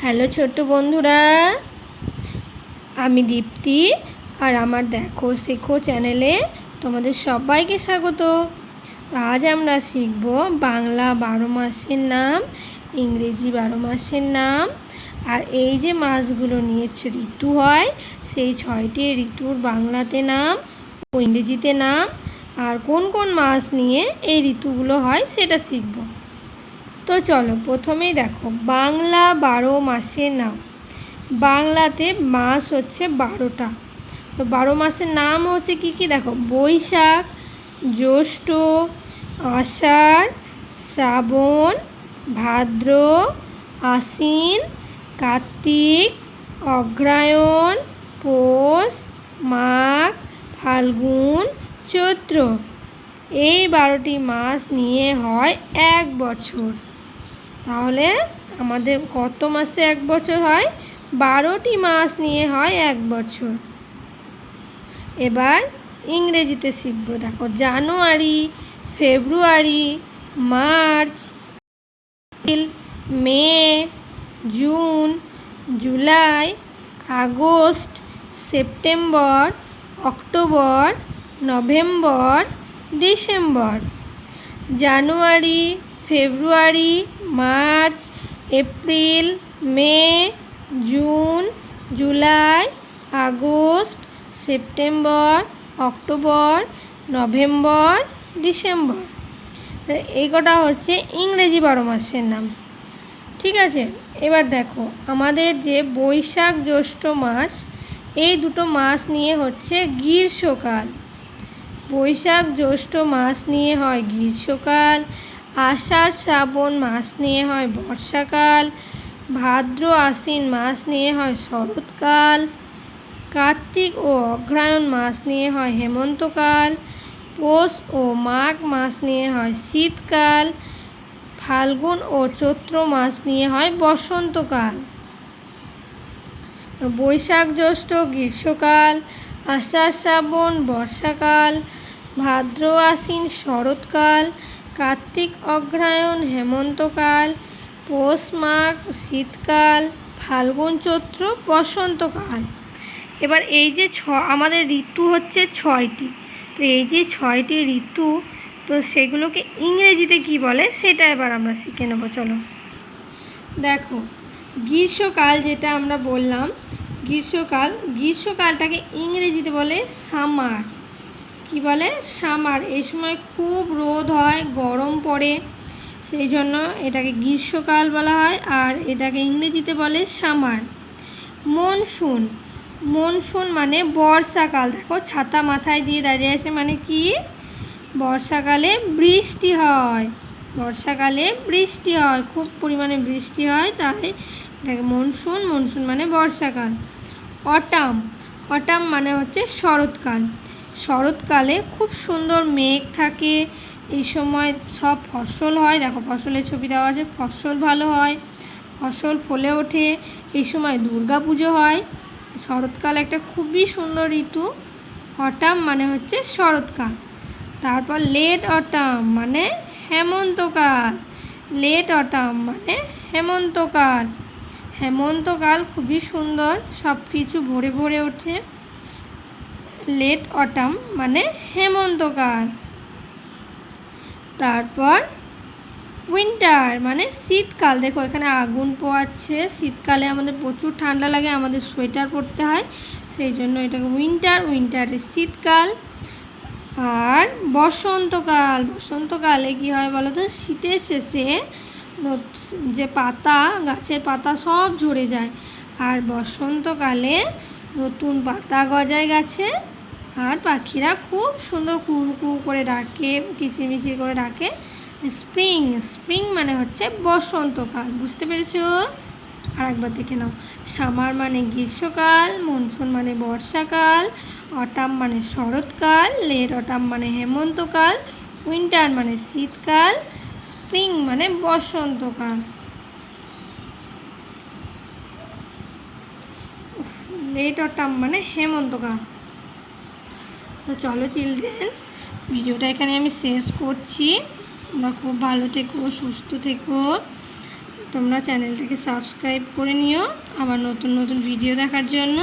Hello ছোট্ট বন্ধুরা, আমি দীপ্তি আর আমার দেখো শেখো চ্যানেলে তোমাদের সবাইকে স্বাগত। আজ আমরা শিখব বাংলা 12 মাসের নাম, ইংরেজি 12 মাসের নাম, আর এই যে মাসগুলো নিয়ে ঋতু হয় সেই 6টি ঋতুর বাংলাতে নাম ও ইংরেজিতে নাম, আর কোন কোন মাস নিয়ে এই ঋতুগুলো হয় সেটা শিখব। তো চলো প্রথমেই দেখো বাংলা 12 মাসের নাম। বাংলাতে মাস হচ্ছে 12টা। তো 12 মাসের নাম হচ্ছে কি কি দেখো, বৈশাখ, জ্যৈষ্ঠ, আষাঢ়, শ্রাবণ, ভাদ্র, আশ্বিন, কার্তিক, অগ্রহায়ণ, পৌষ, মাঘ, ফাল্গুন, চৈত্র। এই 12টি মাস নিয়ে হয় এক বছর। তাহলে আমাদের কত মাসে এক বছর হয়? 12টি মাস নিয়ে হয় এক বছর। এবার ইংরেজিতে শিখব। দেখো January, February, March, April, May, June, July, August, September, October, November, December. January, February, March, April, May, June, July, August, September, October, November, December. এই কটা হচ্ছে ইংরেজি 12 মাসের নাম। ঠিক আছে, এবার দেখো আমাদের যে বৈশাখ জ্যৈষ্ঠ মাস, এই দুটো মাস নিয়ে হচ্ছে গ্রীষ্মকাল। বৈশাখ জ্যৈষ্ঠ মাস নিয়ে হয় গ্রীষ্মকাল, আষাঢ় শ্রাবণ মাস নিয়ে হয় বর্ষাকাল, ভাদ্র আশ্বিন মাস নিয়ে হয় শরৎকাল, কার্তিক ও অগ্রহায়ণ মাস নিয়ে হয় হেমন্তকাল, পৌষ ও মাঘ মাস নিয়ে হয় শীতকাল, ফাল্গুন ও চৈত্র মাস নিয়ে হয় বসন্তকাল। বৈশাখ জ্যৈষ্ঠ গ্রীষ্মকাল, আষাঢ় শ্রাবণ বর্ষাকাল, ভাদ্র আশ্বিন শরৎকাল, কার্তিক অগ্রহায়ণ হেমন্তকাল, পৌষ মাঘ শীতকাল, ফাল্গুন চৈত্র বসন্তকাল। এবার এই যে আমাদের ঋতু হচ্ছে 6টি। তো এই যে 6টি ঋতু, তো সেগুলোকে ইংরেজিতে কি বলে সেটা এবার আমরা শিখে নেব। চলো দেখো গ্রীষ্মকাল যেটা আমরা বললাম, গ্রীষ্মকালটাকে ইংরেজিতে বলে সামার। কি বলে? সামার। এই সময় খুব রোদ হয়, গরম পড়ে, সেই জন্য এটাকে গ্রীষ্মকাল বলা হয়, আর এটাকে ইংরেজিতে বলে সামার। মনসুন মানে বর্ষাকাল। দেখো ছাতা মাথায় দিয়ে দাঁড়িয়ে আছে, মানে কি? বর্ষাকালে বৃষ্টি হয়। বর্ষাকালে বৃষ্টি হয়, খুব পরিমাণে বৃষ্টি হয়, তাই এটাকে মনসুন মানে বর্ষাকাল। অটাম মানে হচ্ছে শরৎকাল। শরৎকালে খুব সুন্দর মেঘ থাকে, এই সময় সব ফসল হয়। দেখো ফসলের ছবি দেওয়া আছে, ফসল ভালো হয়, ফসল ফলে ওঠে, এই সময় দুর্গা পুজো হয়। শরৎকাল একটা খুবই সুন্দর ঋতু। অটাম মানে হচ্ছে শরৎকাল। তারপর লেট অটাম মানে হেমন্তকাল। লেট অটাম মানে হেমন্তকাল। হেমন্তকাল খুবই সুন্দর, সব কিছু ভরে ভরে ওঠে। লেট অটাম মানে হেমন্তকাল। তারপর উইন্টার মানে শীতকাল। দেখো এখানে আগুন পোয়াচ্ছে। শীতকালে আমাদের প্রচুর ঠান্ডা লাগে, আমাদের সোয়েটার পরতে হয়, সেই জন্য এটাকে উইন্টারের শীতকাল। আর বসন্তকালে কি হয় বলো তো? শীতের শেষে যে পাতা, গাছের পাতা সব ঝরে যায়, আর বসন্তকালে নতুন পাতা গজায় গাছে, আর পাখিরা খুব সুন্দর কু করে ডাকে, কিচিরমিচির করে ডাকে। স্প্রিং মানে হচ্ছে বসন্তকাল। বুঝতে পেরেছো? আর একবার দেখে নাও। সামার মানে গ্রীষ্মকাল, মনসুন মানে বর্ষাকাল, অটাম মানে শরৎকাল, লেট অটাম মানে হেমন্তকাল, উইন্টার মানে শীতকাল, স্প্রিং মানে বসন্তকাল। লেট অটাম মানে হেমন্তকাল। তো চলো চিলড্রেন্স, ভিডিওটা এখানে আমি শেষ করছি। তোমরা খুব ভালো থেকো, সুস্থ থেকো। তোমরা চ্যানেলটাকে সাবস্ক্রাইব করে নিও আমার নতুন নতুন ভিডিও দেখার জন্য।